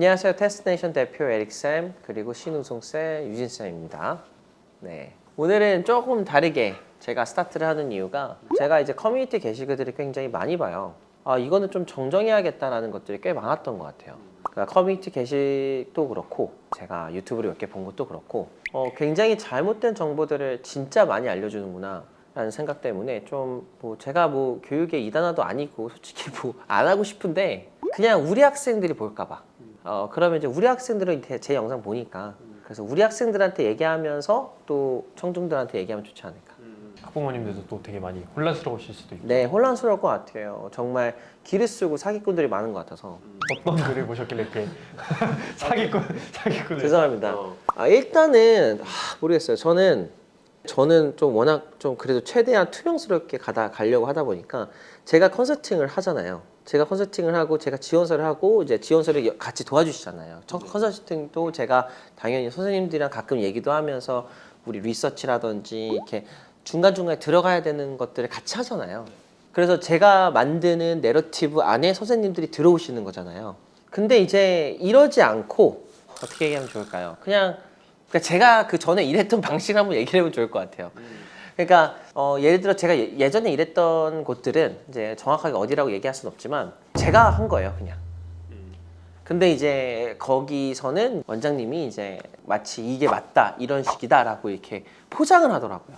안녕하세요. 테스트네이션 대표 에릭쌤 그리고 신우송쌤, 유진쌤입니다. 네. 오늘은 조금 다르게 제가 스타트를 하는 이유가 제가 이제 커뮤니티 게시글들을 굉장히 많이 봐요. 이거는 좀 정정해야겠다라는 것들이 꽤 많았던 것 같아요. 그러니까 커뮤니티 게시도 그렇고 제가 유튜브를 몇 개 본 것도 그렇고 굉장히 잘못된 정보들을 진짜 많이 알려주는구나 라는 생각 때문에 좀 제가 교육의 이단화도 아니고 솔직히 안 하고 싶은데 그냥 우리 학생들이 볼까봐 그러면 이제 우리 학생들은 제 영상 보니까 그래서 우리 학생들한테 얘기하면서 또 청중들한테 얘기하면 좋지 않을까. 학부모님들도 또 되게 많이 혼란스러우실 수도 있고. 네, 혼란스러울 것 같아요. 정말 기를 쓰고 사기꾼들이 많은 것 같아서. 어떤 글을 보셨길래 이렇게 사기꾼을. 죄송합니다. 일단은 모르겠어요. 저는 좀 워낙 좀 그래도 최대한 투명스럽게 가려고 하다 보니까 제가 컨설팅을 하잖아요. 제가 컨설팅을 하고 제가 지원서를 하고 이제 지원서를 같이 도와주시잖아요. 컨설팅도 제가 당연히 선생님들이랑 가끔 얘기도 하면서 우리 리서치라든지 이렇게 중간중간에 들어가야 되는 것들을 같이 하잖아요. 그래서 제가 만드는 내러티브 안에 선생님들이 들어오시는 거잖아요. 근데 이제 이러지 않고 어떻게 얘기하면 좋을까요? 그러니까 제가 그 전에 일했던 방식을 한번 얘기를 해보면 좋을 것 같아요. 그러니까 예를 들어 제가 예전에 일했던 곳들은 이제 정확하게 어디라고 얘기할 수는 없지만 제가 한 거예요, 그냥. 근데 이제 거기서는 원장님이 이제 마치 이게 맞다, 이런 식이다라고 이렇게 포장을 하더라고요.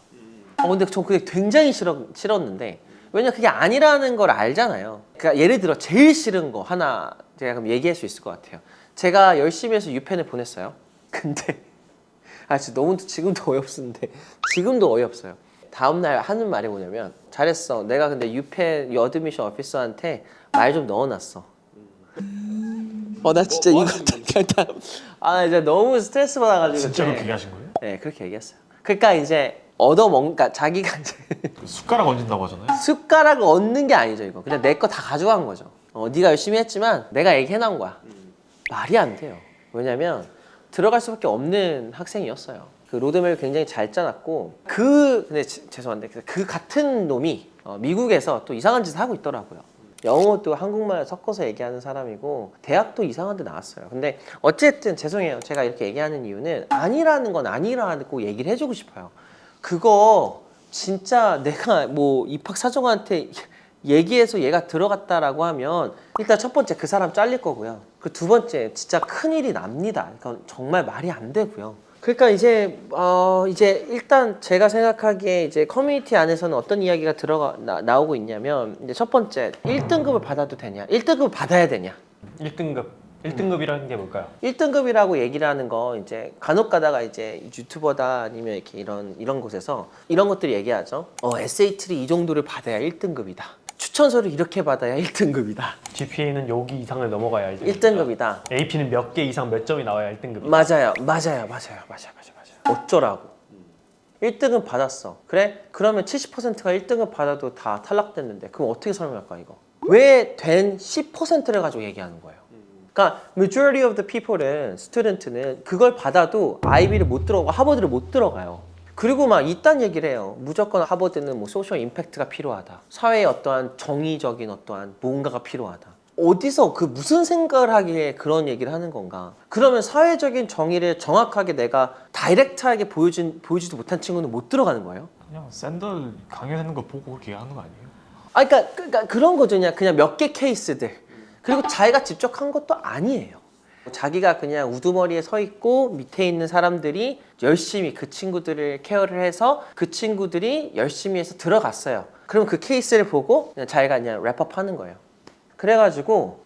근데 전 그게 굉장히 싫었는데 왜냐면 그게 아니라는 걸 알잖아요. 그러니까 예를 들어 제일 싫은 거 하나 제가 그럼 얘기할 수 있을 것 같아요. 제가 열심히 해서 유펜을 보냈어요. 근데 진짜 너무 지금도 어이없는데 지금도 어이없어요. 다음날 하는 말이 뭐냐면 잘했어. 내가 근데 유펜 어드미션 오피서한테 말 좀 넣어놨어. 나 진짜 이거 진짜 너무 스트레스 받아가지고. 진짜 그렇게 얘기하신 거예요? 네, 그렇게 얘기했어요. 그러니까 이제 그러니까 자기가 이제 숟가락 얹는다고 하잖아요. 숟가락을 얹는 게 아니죠. 이거 그냥 내 거 다 가져간 거죠. 네가 열심히 했지만 내가 얘기해놓은 거야. 말이 안 돼요. 왜냐면 들어갈 수밖에 없는 학생이었어요. 그 로드맵을 굉장히 잘 짜놨고 근데 죄송한데 그 같은 놈이 미국에서 또 이상한 짓을 하고 있더라고요. 영어도 한국말 섞어서 얘기하는 사람이고 대학도 이상한 데 나왔어요. 근데 어쨌든 죄송해요. 제가 이렇게 얘기하는 이유는 아니라는 건 아니라고 얘기를 해주고 싶어요. 그거 진짜 내가 입학사정한테 얘기해서 얘가 들어갔다라고 하면 일단 첫 번째 그 사람 잘릴 거고요. 그 두 번째 진짜 큰일이 납니다. 이건 정말 말이 안 되고요. 그러니까 이제 일단 제가 생각하기에 이제 커뮤니티 안에서는 어떤 이야기가 나오고 있냐면 이제 첫 번째 1등급을 받아도 되냐? 1등급을 받아야 되냐? 1등급이라는 게 뭘까요? 1등급이라고 얘기를 하는 거 이제 간혹 가다가 이제 유튜버다 아니면 이렇게 이런 곳에서 이런 것들을 얘기하죠. SAT를 이 정도를 받아야 1등급이다. 추천서를 이렇게 받아야 1등급이다. GPA는 여기 이상을 넘어가야 1등급이다. AP는 몇 개 이상 몇 점이 나와야 1등급이다. 맞아요. 어쩌라고. 1등급 받았어. 그래? 그러면 70%가 1등급 받아도 다 탈락됐는데 그럼 어떻게 설명할까 이거? 왜 된 10%를 가지고 얘기하는 거예요? 그러니까 majority of the people은 스튜던트는 그걸 받아도 아이비를 못 들어가고 하버드를 못 들어가요. 그리고 막 이딴 얘기를 해요. 무조건 하버드는 소셜 임팩트가 필요하다. 사회에 어떠한 정의적인 어떠한 뭔가가 필요하다. 어디서 무슨 생각을 하기에 그런 얘기를 하는 건가? 그러면 사회적인 정의를 정확하게 내가 다이렉트하게 보여주지도 못한 친구는 못 들어가는 거예요? 그냥 샌들 강연하는 거 보고 그렇게 하는 거 아니에요? 그러니까 그런 거죠. 그냥 몇 개 케이스들. 그리고 자기가 직접 한 것도 아니에요. 자기가 그냥 우두머리에 서 있고 밑에 있는 사람들이 열심히 그 친구들을 케어를 해서 그 친구들이 열심히 해서 들어갔어요. 그럼 그 케이스를 보고 그냥 자기가 그냥 랩업 하는 거예요. 그래가지고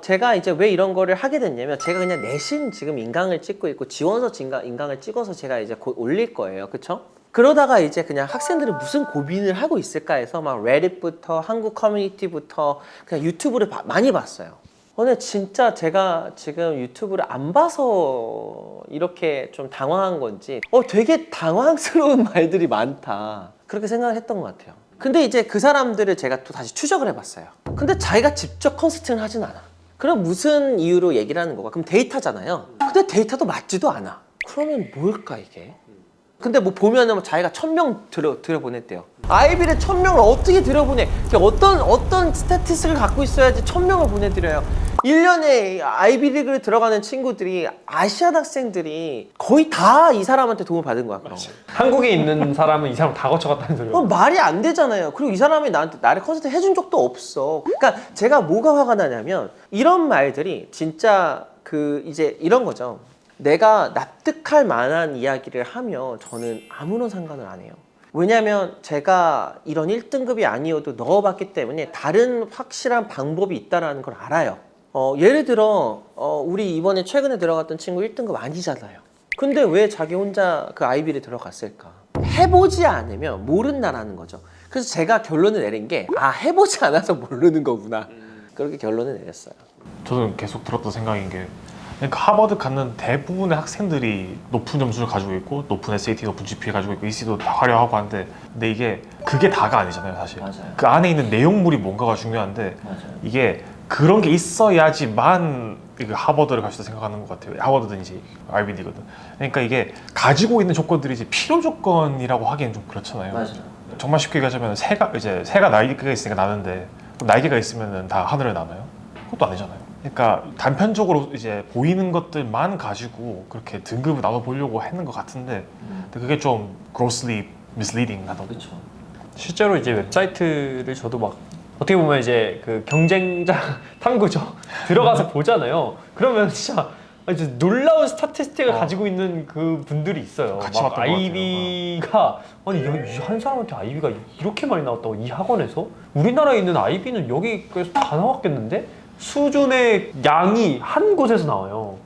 제가 이제 왜 이런 거를 하게 됐냐면 제가 그냥 내신 지금 인강을 찍고 있고 지원서 인강을 찍어서 제가 이제 곧 올릴 거예요. 그쵸? 그러다가 이제 그냥 학생들은 무슨 고민을 하고 있을까 해서 막 레딧부터 한국 커뮤니티부터 그냥 유튜브를 많이 봤어요. 근데 진짜 제가 지금 유튜브를 안 봐서 이렇게 좀 당황한 건지 되게 당황스러운 말들이 많다. 그렇게 생각을 했던 것 같아요. 근데 이제 그 사람들을 제가 또 다시 추적을 해봤어요. 근데 자기가 직접 컨설팅을 하진 않아. 그럼 무슨 이유로 얘기를 하는 거가? 그럼 데이터잖아요. 근데 데이터도 맞지도 않아. 그러면 뭘까 이게? 근데 보면은 자기가 1000명 들여보냈대요. 아이비를 1000명을 어떻게 들여보내? 어떤 스태티스틱을 갖고 있어야지 1000명을 보내드려요. 1년에 아이비리그를 들어가는 친구들이 아시안 학생들이 거의 다 이 사람한테 도움을 받은 거야. 그럼. 한국에 있는 사람은 이 사람 다 거쳐갔다는 소리예요. 그럼 말이 안 되잖아요. 그리고 이 사람이 나를 컨설팅 해준 적도 없어. 그러니까 제가 뭐가 화가 나냐면 이런 말들이 진짜 그 이제 이런 거죠. 내가 납득할 만한 이야기를 하면 저는 아무런 상관을 안 해요. 왜냐면 제가 이런 1등급이 아니어도 넣어봤기 때문에 다른 확실한 방법이 있다는 걸 알아요. 예를 들어 우리 이번에 최근에 들어갔던 친구 1등급 아니잖아요. 근데 왜 자기 혼자 그 아이비를 들어갔을까? 해보지 않으면 모른다라는 거죠. 그래서 제가 결론을 내린 게 해보지 않아서 모르는 거구나. 그렇게 결론을 내렸어요. 저는 계속 들었던 생각인 게 그러니까 하버드 가는 대부분의 학생들이 높은 점수를 가지고 있고 높은 SAT, 높은 GPA 가지고 있고 EC도 다 화려하고 한데 근데 이게 그게 다가 아니잖아요 사실. 맞아요. 그 안에 있는 내용물이 뭔가가 중요한데 맞아요. 이게 그런 게 있어야지만 그 하버드를 갈 수 있다 생각하는 것 같아요. 하버드든지 아이비리거든. 그러니까 이게 가지고 있는 조건들이 이제 필요 조건이라고 하기엔 좀 그렇잖아요. 맞아요. 정말 쉽게 얘기하자면 새가 날개가 있으니까 나는데 날개가 있으면 다 하늘을 나나요? 그것도 아니잖아요. 그러니까 단편적으로 이제 보이는 것들만 가지고 그렇게 등급을 나눠 보려고 하는 것 같은데 근데 그게 좀 grossly misleading 하던. 그렇죠. 실제로 이제 웹사이트를 저도 막 어떻게 보면 이제 그 경쟁자 탐구죠. 들어가서 보잖아요. 그러면 진짜 이제 놀라운 스타티스틱을 가지고 있는 그 분들이 있어요. 같이 막 봤던 것 아이비가 아니 한 사람한테 아이비가 이렇게 많이 나왔다고 이 학원에서 우리나라에 있는 아이비는 여기에서 다 나왔겠는데 수준의 양이 한 곳에서 나와요.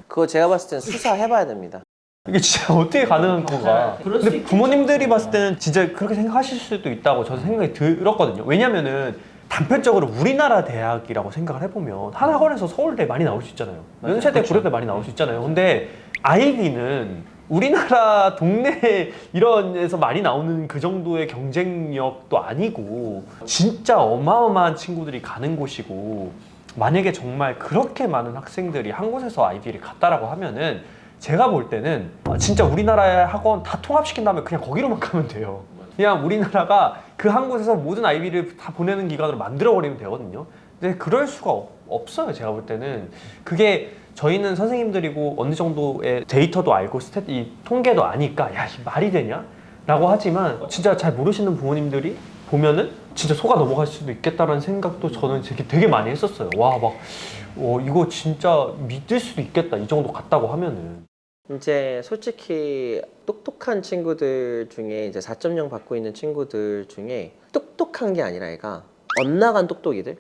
그거 제가 봤을 땐 수사해봐야 됩니다. 이게 진짜 어떻게 가능한 건가? 그럴 수 근데 있겠죠. 부모님들이 봤을 때는 진짜 그렇게 생각하실 수도 있다고 저는 생각이 들었거든요. 왜냐면은 단편적으로 우리나라 대학이라고 생각을 해보면 한 학원에서 서울대 많이 나올 수 있잖아요. 맞아요. 연세대, 그렇죠. 고려대 많이 나올 수 있잖아요. 근데 아이비는 우리나라 동네 이런 데서 많이 나오는 그 정도의 경쟁력도 아니고 진짜 어마어마한 친구들이 가는 곳이고 만약에 정말 그렇게 많은 학생들이 한 곳에서 아이비를 갔다라고 하면은 제가 볼 때는 진짜 우리나라의 학원 다 통합시킨 다음에 그냥 거기로만 가면 돼요. 그냥 우리나라가 그 한 곳에서 모든 아이비를 다 보내는 기관으로 만들어버리면 되거든요. 근데 그럴 수가 없어요. 제가 볼 때는 그게 저희는 선생님들이고 어느 정도의 데이터도 알고 이 통계도 아니까 야, 이 말이 되냐? 라고 하지만 진짜 잘 모르시는 부모님들이 보면은 진짜 속아 넘어갈 수도 있겠다라는 생각도 저는 되게 많이 했었어요. 와, 막 이거 진짜 믿을 수도 있겠다. 이 정도 갔다고 하면은. 이제 솔직히 똑똑한 친구들 중에 이제 4.0 받고 있는 친구들 중에 똑똑한 게 아니라 얘가 엇나간 똑똑이들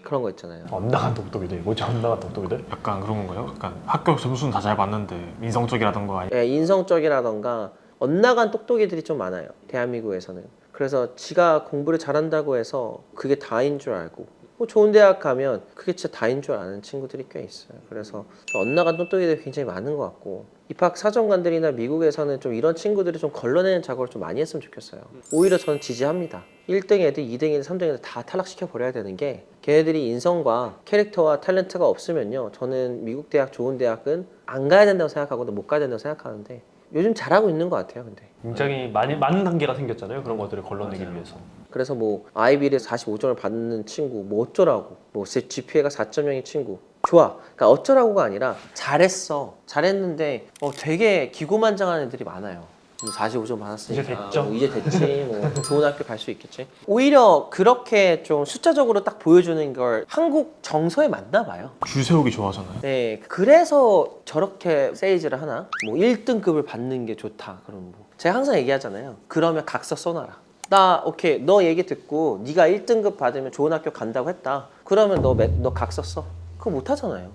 그런 거 있잖아요. 엇나간 똑똑이들? 뭐지 엇나간 똑똑이들? 약간 그런 건가요? 약간 학교 점수는 다 잘 봤는데 인성적이라던가 예, 인성적이라던가 엇나간 똑똑이들이 좀 많아요. 대한민국에서는. 그래서 지가 공부를 잘한다고 해서 그게 다인 줄 알고 뭐 좋은 대학 가면 그게 진짜 다인 줄 아는 친구들이 꽤 있어요. 그래서 엇나간 똑똑이들이 굉장히 많은 것 같고 입학 사정관들이나 미국에서는 좀 이런 친구들이 좀 걸러내는 작업을 좀 많이 했으면 좋겠어요. 오히려 저는 지지합니다. 1등 애들, 2등 애들, 3등 애들 다 탈락시켜 버려야 되는 게 걔네들이 인성과 캐릭터와 탤런트가 없으면요 저는 미국 대학 좋은 대학은 안 가야 된다고 생각하거든 못 가야 된다고 생각하는데 요즘 잘하고 있는 것 같아요. 근데 굉장히 많은 단계가 생겼잖아요. 그런 것들을 걸러내기 위해서. 그래서 뭐 아이비를 45점을 받는 친구 뭐 어쩌라고 뭐 GPA가 4.0인 친구 좋아. 그러니까 어쩌라고가 아니라 잘했어. 잘했는데 되게 기고만장한 애들이 많아요. 45점 받았으니까 이제 됐죠. 이제 됐지. 뭐 좋은 학교 갈 수 있겠지. 오히려 그렇게 좀 숫자적으로 딱 보여주는 걸 한국 정서에 맞나 봐요. 줄 세우기 좋아하잖아요. 네, 그래서 저렇게 세이즈를 하나? 뭐 1등급을 받는 게 좋다. 그럼 뭐 제가 항상 얘기하잖아요. 그러면 각서 써놔라. 나 오케이 너 얘기 듣고 네가 1등급 받으면 좋은 학교 간다고 했다. 그러면 너 각서 써. 그거 못 하잖아요.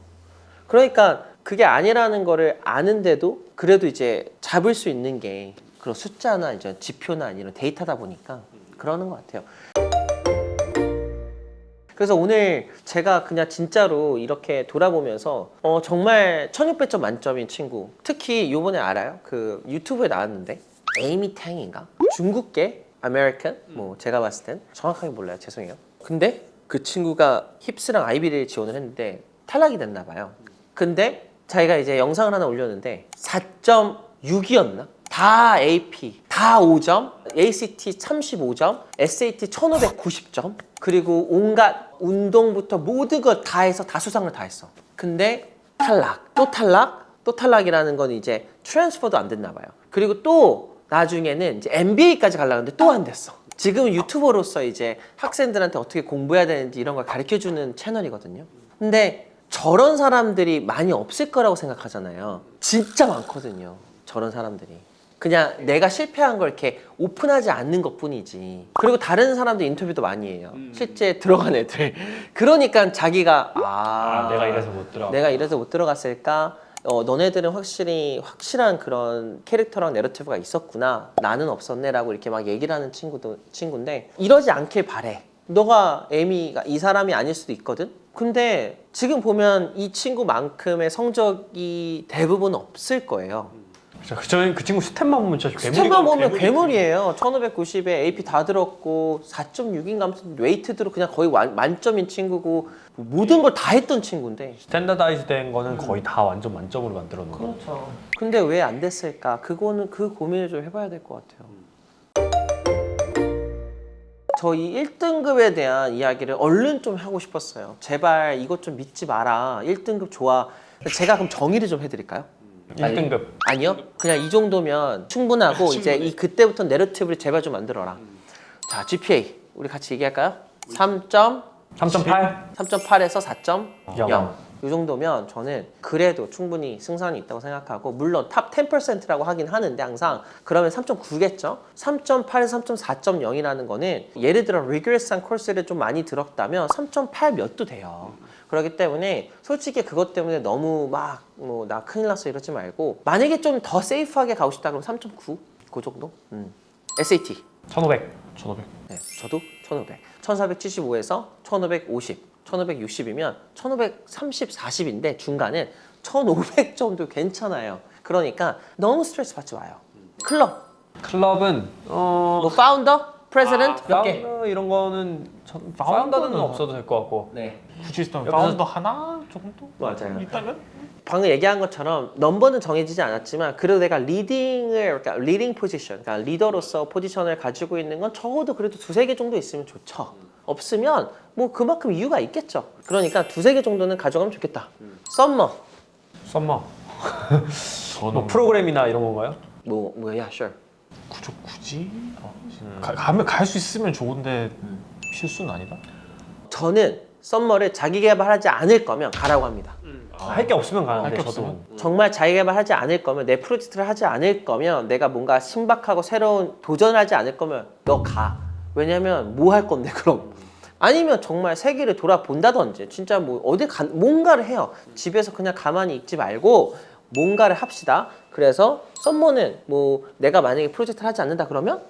그러니까 그게 아니라는 거를 아는데도 그래도 이제 잡을 수 있는 게 그런 숫자나 이제 지표나 이런 데이터다 보니까 그러는 것 같아요. 그래서 오늘 제가 그냥 진짜로 이렇게 돌아보면서 정말 1600점 만점인 친구 특히 요번에 알아요? 그 유튜브에 나왔는데 에이미 탱인가? 중국계 아메리칸? 뭐 제가 봤을 땐 정확하게 몰라요. 죄송해요. 근데 그 친구가 힙스랑 아이비를 지원을 했는데 탈락이 됐나 봐요. 근데 자기가 이제 영상을 하나 올렸는데 4.6이었나? 다 AP, 다 5점. ACT 35점, SAT 1590점, 그리고 온갖 운동부터 모든 걸 다 해서 다 수상을 다 했어. 근데 탈락, 또 탈락, 또 탈락이라는 건 이제 트랜스퍼도 안 됐나 봐요. 그리고 또 나중에는 이제 MBA까지 가려고 했는데 또 안 됐어. 지금 유튜버로서 이제 학생들한테 어떻게 공부해야 되는지 이런 걸 가르쳐주는 채널이거든요. 근데 저런 사람들이 많이 없을 거라고 생각하잖아요. 진짜 많거든요. 저런 사람들이. 그냥 내가 실패한 걸 이렇게 오픈하지 않는 것뿐이지. 그리고 다른 사람들 인터뷰도 많이 해요. 실제 들어간 애들. 그러니까 자기가 내가 이래서 못 들어. 내가 이래서 못 들어갔을까? 너네들은 확실한 그런 캐릭터랑 내러티브가 있었구나. 나는 없었네라고 이렇게 막 얘기를 하는 친구인데 이러지 않길 바래. 너가 에미가 이 사람이 아닐 수도 있거든. 근데 지금 보면 이 친구만큼의 성적이 대부분 없을 거예요. 그 친구 스탯만 보면 진짜 스탯만 보면 괴물이에요. 1590에 AP 다 들었고 4.6인가 아무튼 웨이트 들어 그냥 거의 만점인 친구고 모든 걸 다 했던 친구인데 스탠다다이즈 된 거는 거의 다 완전 만점으로 만들어 놓은 거. 그렇죠. 근데 왜 안 됐을까? 그거는 그 고민을 좀 해봐야 될 것 같아요. 저 이 1등급에 대한 이야기를 얼른 좀 하고 싶었어요. 제발 이것 좀 믿지 마라. 1등급 좋아. 제가 그럼 정의를 좀 해드릴까요? 1등급. 아니요. 그냥 이 정도면 충분하고 이제 그때부터 내러티브를 제발 좀 만들어라. 자, GPA 우리 같이 얘기할까요? 3.8? 3.8에서 4.0. 영. 이 정도면 저는 그래도 충분히 승산이 있다고 생각하고 물론 탑 10%라고 하긴 하는데 항상 그러면 3.9겠죠? 3.8에서 3.4.0이라는 거는 예를 들어 리그레스한 코र्스를 좀 많이 들었다면 3.8 몇도 돼요. 그렇기 때문에 솔직히 그것 때문에 너무 막 뭐 나 큰일 났어 이러지 말고 만약에 좀 더 세이프하게 가고 싶다 그러면 3.9 그 정도? SAT 1500. 네, 저도 1500 1475에서 1550 1560이면 1530, 40인데 중간은 1500 정도 괜찮아요. 그러니까 너무 스트레스 받지 마요. 클럽은 뭐 파운더, 프레지던트 몇 개? 파운더 이런 거는 파운더는 없어도 될 것 같고. 네. 굳이 있으면 여기서- 파운더 하나 정도? 맞아요. 있다면? 방금 얘기한 것처럼 넘버는 정해지지 않았지만 그래도 내가 그러니까 리딩 포지션, 그러니까 리더로서 포지션을 가지고 있는 건 적어도 그래도 2-3개 정도 있으면 좋죠. 없으면 뭐 그만큼 이유가 있겠죠. 그러니까 2-3개 정도는 가져가면 좋겠다. 썸머 썸머. 저는 뭐 프로그램이나 이런 건가요? 뭐야, sure. 굳이? 가면 갈 수 있으면 좋은데 필수는 아니다? 저는 썸머를 자기 개발하지 않을 거면 가라고 합니다. 할 게 없으면 가는데 할게 저도. 없으면? 정말 자기 개발하지 않을 거면 내 프로젝트를 하지 않을 거면 내가 뭔가 신박하고 새로운 도전을 하지 않을 거면 너 가. 왜냐면 뭐 할 건데 그럼. 아니면 정말 세계를 돌아본다든지 진짜 뭐 어디 뭔가를 해요. 집에서 그냥 가만히 있지 말고 뭔가를 합시다. 그래서 썸머는 뭐 내가 만약에 프로젝트를 하지 않는다 그러면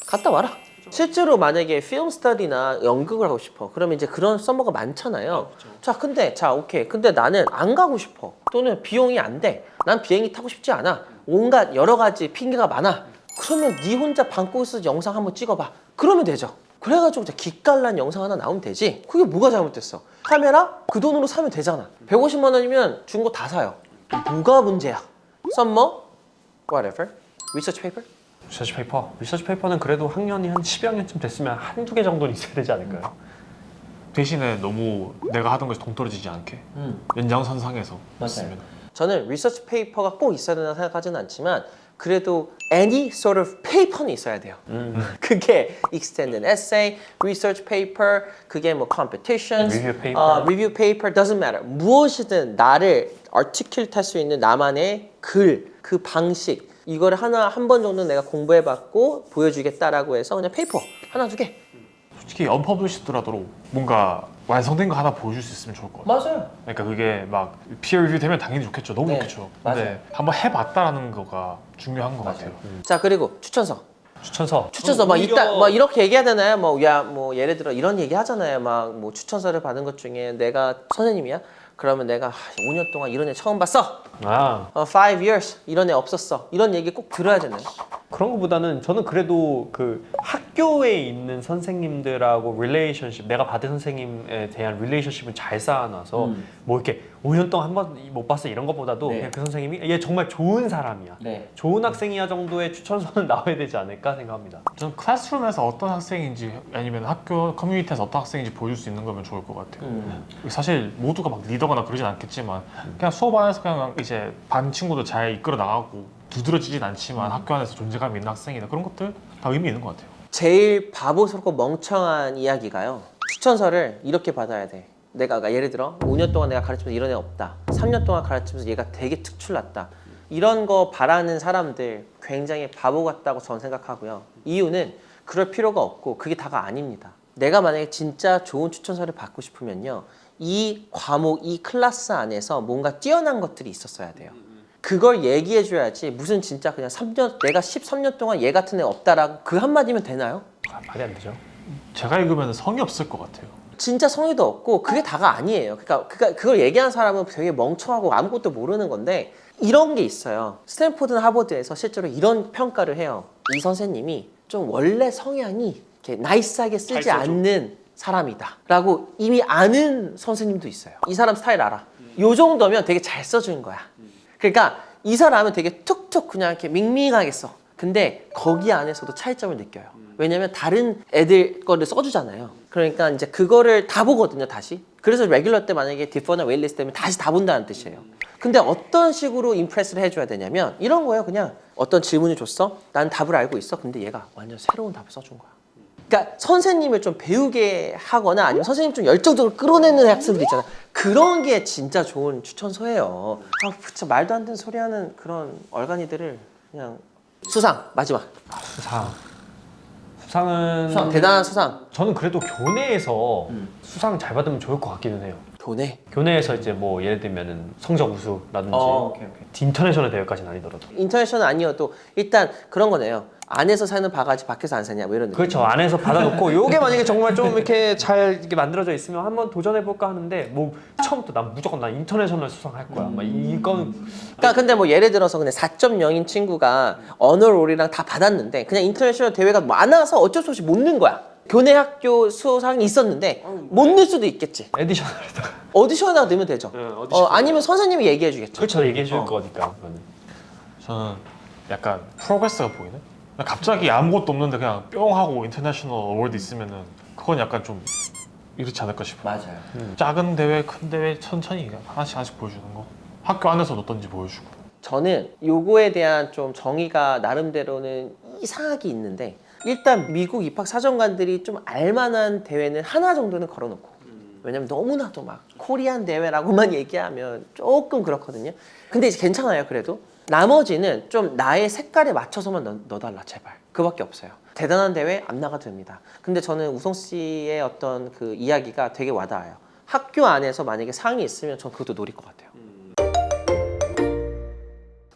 갔다 와라. 실제로 만약에 필름 스터디나 연극을 하고 싶어. 그러면 이제 그런 썸머가 많잖아요. 자, 근데 오케이. 근데 나는 안 가고 싶어. 또는 비용이 안 돼. 난 비행기 타고 싶지 않아. 온갖 여러 가지 핑계가 많아. 그러면 네 혼자 방콕에서 영상 한번 찍어봐. 그러면 되죠. 그래가지고 이제 기깔난 영상 하나 나오면 되지. 그게 뭐가 잘못됐어? 카메라 그 돈으로 사면 되잖아. 150만 원이면 준 거 다 사요. 뭐가 문제야? 썸머? Whatever. 리서치 페이퍼? 리서치 페이퍼. 리서치 페이퍼는 그래도 학년이 한 10여 년쯤 됐으면 한두 개 정도는 있어야 되지 않을까요? 대신에 너무 내가 하던 것이 동떨어지지 않게 연장선상에서 있으면 저는 리서치 페이퍼가 꼭 있어야 된다고 생각하지는 않지만 그래도 any sort of paper는 있어야 돼요. 그게 extended essay, research paper, 그게 뭐 competition, Review paper. review paper doesn't matter. 무엇이든 나를 articulate 할 수 있는 나만의 글, 그 방식 이거를 한 번 정도 내가 공부해봤고 보여주겠다라고 해서 그냥 페이퍼 하나 두 개. 솔직히 언퍼블리시드라도 뭔가 완성된 거 하나 보여줄 수 있으면 좋을 것 같아요. 맞아요. 그러니까 그게 막 피어 리뷰 되면 당연히 좋겠죠. 너무 네, 좋겠죠. 맞아요. 근데 한번 해봤다라는 거가 중요한 것 같아요. 자, 그리고 추천서. 추천서. 막 오히려- 이따 막 이렇게 얘기해야 되나요? 뭐 예를 들어 이런 얘기 하잖아요. 막 뭐 추천서를 받은 것 중에 내가 선생님이야? 그러면 내가 5년 동안 이런 애 처음 봤어. 5 years 이런 애 없었어. 이런 얘기 꼭 들어야 되나요? 그런 거보다는 저는 그래도 그 학교에 있는 선생님들하고 릴레이션십, 내가 받은 선생님에 대한 릴레이션십은 잘 쌓아놔서 뭐 이렇게 5년 동안 한 번 못 봤어 이런 것보다도 네. 그냥 그 선생님이 얘 정말 좋은 사람이야, 네. 좋은 학생이야 정도의 추천서는 나와야 되지 않을까 생각합니다. 저는 클래스룸에서 어떤 학생인지 아니면 학교 커뮤니티에서 어떤 학생인지 보여줄 수 있는 거면 좋을 것 같아요. 사실 모두가 막 리더거나 그러진 않겠지만 그냥 수업 안에서 그냥 이제 반 친구도 잘 이끌어 나가고 두드러지진 않지만 학교 안에서 존재감이 있는 학생이다, 그런 것들 다 의미 있는 것 같아요. 제일 바보스럽고 멍청한 이야기가요. 추천서를 이렇게 받아야 돼. 내가 그러니까 예를 들어 5년 동안 내가 가르치면서 이런 애 없다. 3년 동안 가르치면서 얘가 되게 특출났다. 이런 거 바라는 사람들 굉장히 바보 같다고 저는 생각하고요. 이유는 그럴 필요가 없고 그게 다가 아닙니다. 내가 만약에 진짜 좋은 추천서를 받고 싶으면요. 이 과목, 이 클래스 안에서 뭔가 뛰어난 것들이 있었어야 돼요. 그걸 얘기해 줘야지 무슨 진짜 그냥 3년 내가 13년 동안 얘 같은 애 없다라고 그 한마디면 되나요? 말이 안 되죠. 제가 읽으면 성의 없을 것 같아요. 진짜 성의도 없고 그게 다가 아니에요. 그러니까 그걸 얘기하는 사람은 되게 멍청하고 아무것도 모르는 건데 이런 게 있어요. 스탠포드나 하버드에서 실제로 이런 평가를 해요. 이 선생님이 좀 원래 성향이 이렇게 나이스하게 쓰지 않는 사람이다 라고 이미 아는 선생님도 있어요. 이 사람 스타일 알아. 요 정도면 되게 잘 써주는 거야. 그러니까 이 사람은 되게 툭툭 그냥 이렇게 밍밍하게 써. 근데 거기 안에서도 차이점을 느껴요. 왜냐면 다른 애들 거를 써주잖아요. 그러니까 이제 그거를 다 보거든요, 다시. 그래서 레귤러 때 만약에 디퍼나 웨일리스트 때문에 다시 다 본다는 뜻이에요. 근데 어떤 식으로 임프레스를 해줘야 되냐면 이런 거예요. 그냥 어떤 질문을 줬어. 난 답을 알고 있어. 근데 얘가 완전 새로운 답을 써준 거야. 그러니까 선생님을 좀 배우게 하거나 아니면 선생님 좀 열정적으로 끌어내는 학생들 있잖아요. 그런 게 진짜 좋은 추천서예요. 아, 진짜 말도 안 되는 소리 하는 그런 얼간이들을 그냥 수상 마지막. 수상은 대단한 수상. 저는 그래도 교내에서 수상 잘 받으면 좋을 것 같기는 해요. 교내. 교내에서 이제 뭐 예를 들면은 성적 우수라든지 오케이. 인터내셔널 대회까지는 아니더라도 인터내셔널 아니어도 일단 그런 거네요. 안에서 사는 바가지 밖에서 안 사냐 뭐 이런 느낌. 그렇죠. 안에서 받아놓고 요게 만약에 정말 좀 이렇게 잘 이렇게 만들어져 있으면 한번 도전해볼까 하는데 뭐 처음부터 난 무조건 난 인터내셔널 수상할 거야. 막 이건 그러니까 근데 뭐 예를 들어서 그냥 4.0인 친구가 언어롤이랑 다 받았는데 그냥 인터내셔널 대회가 많아서 어쩔 수 없이 못 넣은 거야. 교내 학교 수상이 있었는데 못 넣을 수도 있겠지. 에디셔널에다가 오디션에다가 넣으면 되죠. 아니면 선생님이 얘기해 주겠죠. 그렇죠. 얘기해 줄 거니까 그거는. 저는 약간 프로그레스가 보이는? 갑자기 아무것도 없는데 그냥 뿅 하고 인터내셔널 어워드 있으면은 그건 약간 좀 이렇지 않을까 싶어요. 맞아요. 작은 대회, 큰 대회 천천히 하나씩 보여주는 거. 학교 안에서도 어떤지 보여주고. 저는 요거에 대한 좀 정의가 나름대로는 이상하게 있는데 일단 미국 입학 사정관들이 좀 알만한 대회는 하나 정도는 걸어놓고 왜냐면 너무나도 막 코리안 대회라고만 얘기하면 조금 그렇거든요. 근데 이제 괜찮아요. 그래도 나머지는 좀 나의 색깔에 맞춰서만 넣어달라 제발. 그밖에 없어요. 대단한 대회 안 나가도 됩니다. 근데 저는 우성 씨의 어떤 그 이야기가 되게 와닿아요. 학교 안에서 만약에 상이 있으면 전 그것도 노릴 것 같아요.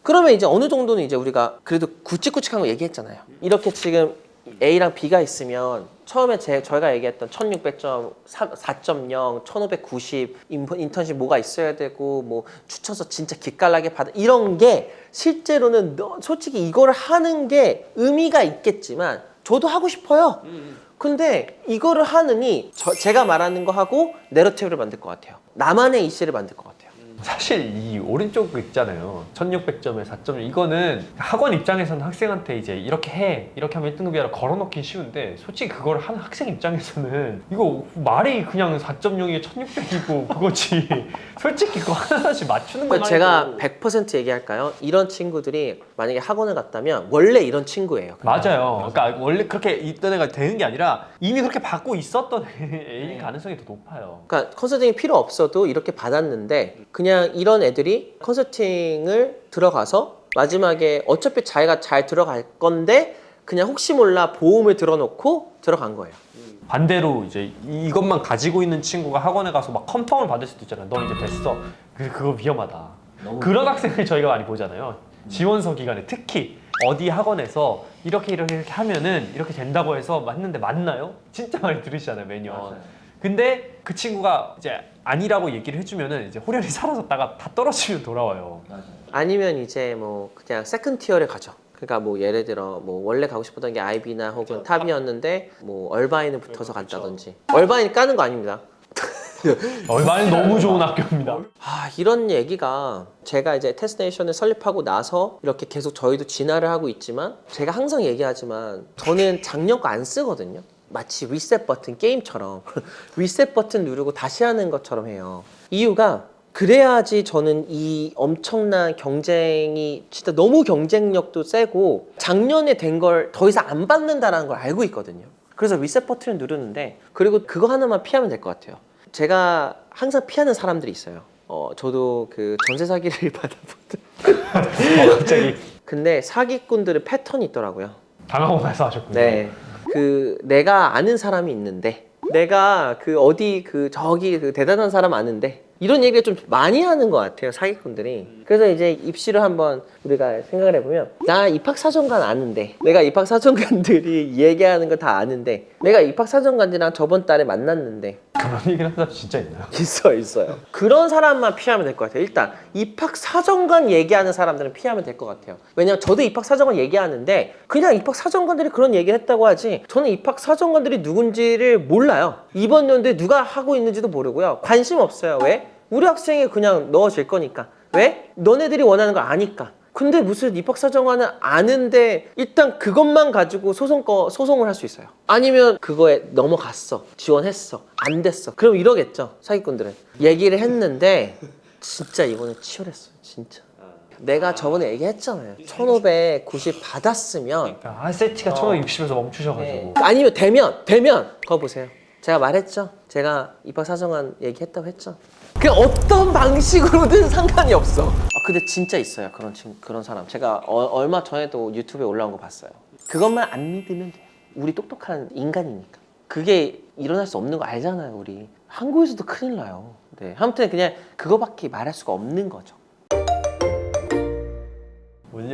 그러면 이제 어느 정도는 이제 우리가 그래도 굵직굵직한 거 얘기했잖아요. 이렇게 지금 A랑 B가 있으면 처음에 저희가 얘기했던 1600점, 4.0, 1590 인턴십 뭐가 있어야 되고 뭐 추천서 진짜 기깔나게 받아 이런 게 실제로는 솔직히 이걸 하는 게 의미가 있겠지만 저도 하고 싶어요. 근데 이거를 하느니 제가 말하는 거 하고 내러티브를 만들 것 같아요. 나만의 이슈를 만들 것 같아요. 사실 이 오른쪽 거 있잖아요. 1600점에 4점 이거는 학원 입장에서는 학생한테 이제 이렇게 해 이렇게 하면 1등급이라 걸어놓긴 쉬운데 솔직히 그걸 하는 학생 입장에서는 이거 말이 그냥 4.0이 1600이고 그거지. 솔직히 그거 하나씩 맞추는 것만 제가 해도. 100% 얘기할까요? 이런 친구들이 만약에 학원을 갔다면 원래 이런 친구예요. 맞아요. 그러니까 원래 그렇게 있던 애가 되는 게 아니라 이미 그렇게 받고 있었던 애일 가능성이 더 높아요. 그러니까 컨설팅이 필요 없어도 이렇게 받았는데 그냥 이런 애들이 컨설팅을 들어가서 마지막에 어차피 자기가 잘 들어갈 건데 그냥 혹시 몰라 보험을 들어놓고 들어간 거예요. 반대로 이제 이것만 가지고 있는 친구가 학원에 가서 막 컴펌을 받을 수도 있잖아요. 너 이제 됐어. 그거 위험하다. 그런 학생을 저희가 많이 보잖아요. 지원서 기간에 특히 어디 학원에서 이렇게 하면은 이렇게 된다고 해서 했는데 맞나요? 진짜 많이 들으시잖아요, 매년. 맞아요. 근데 그 친구가 이제 아니라고 얘기를 해주면은 이제 호련히 사라졌다가 다 떨어지면 돌아와요. 아니면 이제 뭐 그냥 세컨 티어를 가죠. 그러니까 뭐 예를 들어 뭐 원래 가고 싶었던 게 IB나 혹은 탑이었는데 뭐 얼바인을 붙어서 간다든지. 얼바인 까는 거 아닙니다. 얼마나 너무 좋은 학교입니다. 이런 얘기가 제가 이제 테스트네이션을 설립하고 나서 이렇게 계속 저희도 진화를 하고 있지만 제가 항상 얘기하지만 저는 작년 거 안 쓰거든요. 마치 리셋 버튼 게임처럼 리셋 버튼 누르고 다시 하는 것처럼 해요. 이유가 그래야지 저는 이 엄청난 경쟁이 진짜 너무 경쟁력도 세고 작년에 된 걸 더 이상 안 받는다라는 걸 알고 있거든요. 그래서 리셋 버튼을 누르는데 그리고 그거 하나만 피하면 될 것 같아요. 제가 항상 피하는 사람들이 있어요. 저도 그 전세 사기를 받아보던 갑자기 근데 사기꾼들의 패턴이 있더라고요. 당하고 나서 하셨군요. 네. 그 내가 아는 사람이 있는데 내가 그 어디 그 저기 그 대단한 사람 아는데 이런 얘기를 좀 많이 하는 것 같아요, 사기꾼들이. 그래서 이제 입시를 한번 우리가 생각을 해보면 나 입학사정관 아는데 내가 입학사정관들이 얘기하는 거 다 아는데 내가 입학사정관들이랑 저번 달에 만났는데 그런 얘기를 하는 사람 진짜 있나요? 있어요. 그런 사람만 피하면 될 것 같아요. 일단 입학사정관 얘기하는 사람들은 피하면 될 것 같아요. 왜냐면 저도 입학사정관 얘기하는데 그냥 입학사정관들이 그런 얘기를 했다고 하지 저는 입학사정관들이 누군지를 몰라요. 이번 연도에 누가 하고 있는지도 모르고요. 관심 없어요. 왜? 우리 학생이 그냥 넣어질 거니까. 왜? 너네들이 원하는 걸 아니까. 근데 무슨 입학사정관은 아는데 일단 그것만 가지고 소송을 할 수 있어요. 아니면 그거에 넘어갔어, 지원했어, 안 됐어. 그럼 이러겠죠, 사기꾼들은. 얘기를 했는데 진짜 이번에 치열했어요, 진짜. 내가 저번에 얘기했잖아요. 1590 받았으면 세티가 1560에서 멈추셔가지고. 아니면 되면 그거 보세요. 제가 말했죠. 제가 입학사정관 얘기했다고 했죠. 그 어떤 방식으로든 상관이 없어. 근데 진짜 있어요. 그런 사람. 제가 얼마 전에도 유튜브에 올라온 거 봤어요. 그것만 안 믿으면 돼요. 우리 똑똑한 인간이니까. 그게 일어날 수 없는 거 알잖아요, 우리. 한국에서도 큰일 나요. 네. 아무튼 그냥 그거밖에 말할 수가 없는 거죠.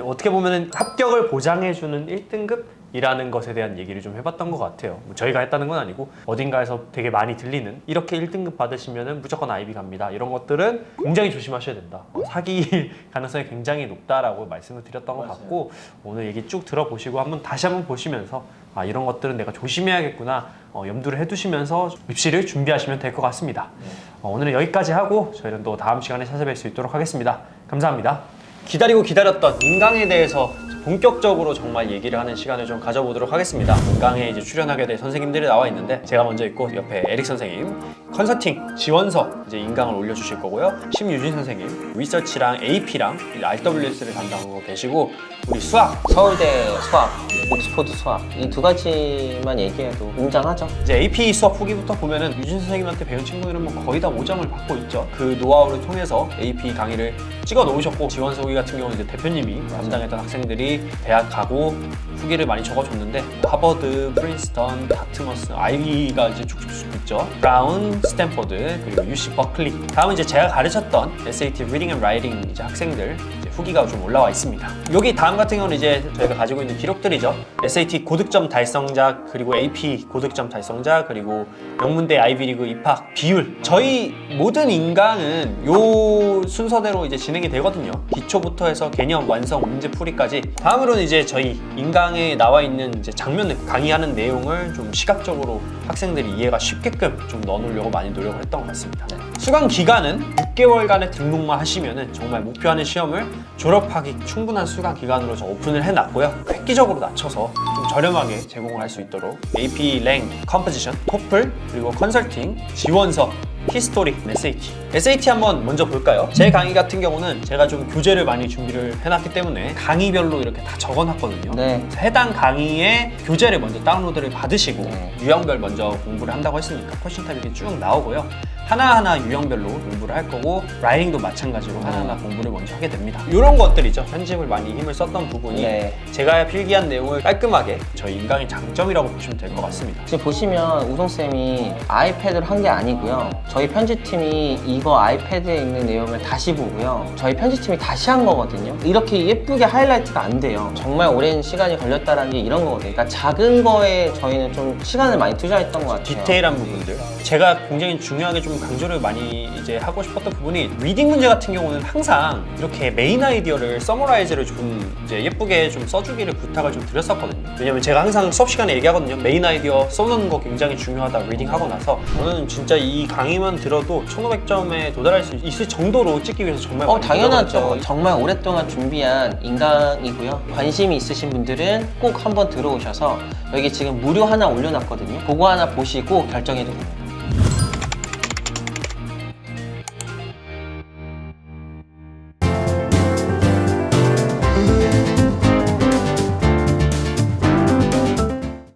어떻게 보면 합격을 보장해주는 1등급이라는 것에 대한 얘기를 좀 해봤던 것 같아요. 저희가 했다는 건 아니고 어딘가에서 되게 많이 들리는 이렇게 1등급 받으시면 무조건 아이비 갑니다. 이런 것들은 굉장히 조심하셔야 된다. 사기 가능성이 굉장히 높다라고 말씀을 드렸던 것 같고 오늘 얘기 쭉 들어보시고 다시 한번 보시면서 이런 것들은 내가 조심해야겠구나 염두를 해두시면서 입시를 준비하시면 될 것 같습니다. 오늘은 여기까지 하고 저희는 또 다음 시간에 찾아뵐 수 있도록 하겠습니다. 감사합니다. 기다리고 기다렸던 인강에 대해서 본격적으로 정말 얘기를 하는 시간을 좀 가져보도록 하겠습니다. 인강에 이제 출연하게 될 선생님들이 나와 있는데 제가 먼저 있고 옆에 에릭 선생님 컨설팅 지원서 이제 인강을 올려주실 거고요. 심유진 선생님 리서치랑 AP랑 RWS를 담당하고 계시고 우리 수학 서울대 수학, 옥스포드 수학 이 두 가지만 얘기해도 웅장하죠. 이제 AP 수업 후기부터 보면은 유진 선생님한테 배운 친구들은 뭐 거의 다 5점을 받고 있죠. 그 노하우를 통해서 AP 강의를 찍어 놓으셨고 지원서 후기 같은 경우는 이제 대표님이 담당했던 학생들이 대학 가고 후기를 많이 적어줬는데 하버드, 프린스턴, 다트머스, 아이비가 이제 쭉쭉쭉 있죠. 브라운, 스탠포드, 그리고 UC 버클리. 다음은 이제 제가 가르쳤던 SAT Reading and Writing 이제 학생들 이제 후기가 좀 올라와 있습니다. 여기 다음 같은 경우는 이제 저희가 가지고 있는 기록들이죠. SAT 고득점 달성자, 그리고 AP 고득점 달성자, 그리고 명문대 아이비리그 입학 비율. 저희 모든 인강은 요 순서대로 이제 진행이 되거든요. 기초부터 해서 개념, 완성, 문제 풀이까지. 다음으로는 이제 저희 인강에 나와 있는 이제 장면 강의하는 내용을 좀 시각적으로 학생들이 이해가 쉽게끔 좀 넣어놓으려고 많이 노력을 했던 것 같습니다. 수강 기간은 6개월간의 등록만 하시면은 정말 목표하는 시험을 졸업하기 충분한 수강 기간으로 좀 오픈을 해놨고요. 획기적으로 낮춰서 좀 저렴하게 제공을 할 수 있도록 AP, 랭, 컴포지션, 토플, 그리고 컨설팅, 지원서, 히스토리, SAT 한번 먼저 볼까요? 제 강의 같은 경우는 제가 좀 교재를 많이 준비를 해놨기 때문에 강의별로 이렇게 다 적어놨거든요. 네. 해당 강의의 교재를 먼저 다운로드를 받으시고 유형별 먼저 공부를 한다고 했으니까 퀘션 타입 이렇게 쭉 나오고요. 하나하나 유형별로 공부를 할 거고 라이팅도 마찬가지로 하나하나 공부를 먼저 하게 됩니다. 이런 것들이죠. 편집을 많이 힘을 썼던 부분이 제가 필기한 내용을 깔끔하게 저희 인강의 장점이라고 보시면 될 것 같습니다. 지금 보시면 우성쌤이 아이패드로 한 게 아니고요. 저희 편집팀이 이거 아이패드에 있는 내용을 다시 보고요. 저희 편집팀이 다시 한 거거든요. 이렇게 예쁘게 하이라이트가 안 돼요. 정말 오랜 시간이 걸렸다는 게 이런 거거든요. 그러니까 작은 거에 저희는 좀 시간을 많이 투자했던 것 같아요. 디테일한 부분들 제가 굉장히 중요하게 좀 강조를 많이 이제 하고 싶었던 부분이 리딩 문제 같은 경우는 항상 이렇게 메인 아이디어를 서머라이즈를 좀 이제 예쁘게 좀 써주기를 부탁을 좀 드렸었거든요. 왜냐면 제가 항상 수업 시간에 얘기하거든요. 메인 아이디어 써놓는 거 굉장히 중요하다. 리딩 하고 나서 저는 진짜 이 강의만 들어도 1500점에 도달할 수 있을 정도로 찍기 위해서 정말 많이 당연하죠. 노력을 정말 오랫동안 준비한 인강이고요. 관심이 있으신 분들은 꼭 한번 들어오셔서 여기 지금 무료 하나 올려놨거든요. 그거 하나 보시고 결정해도 됩니다.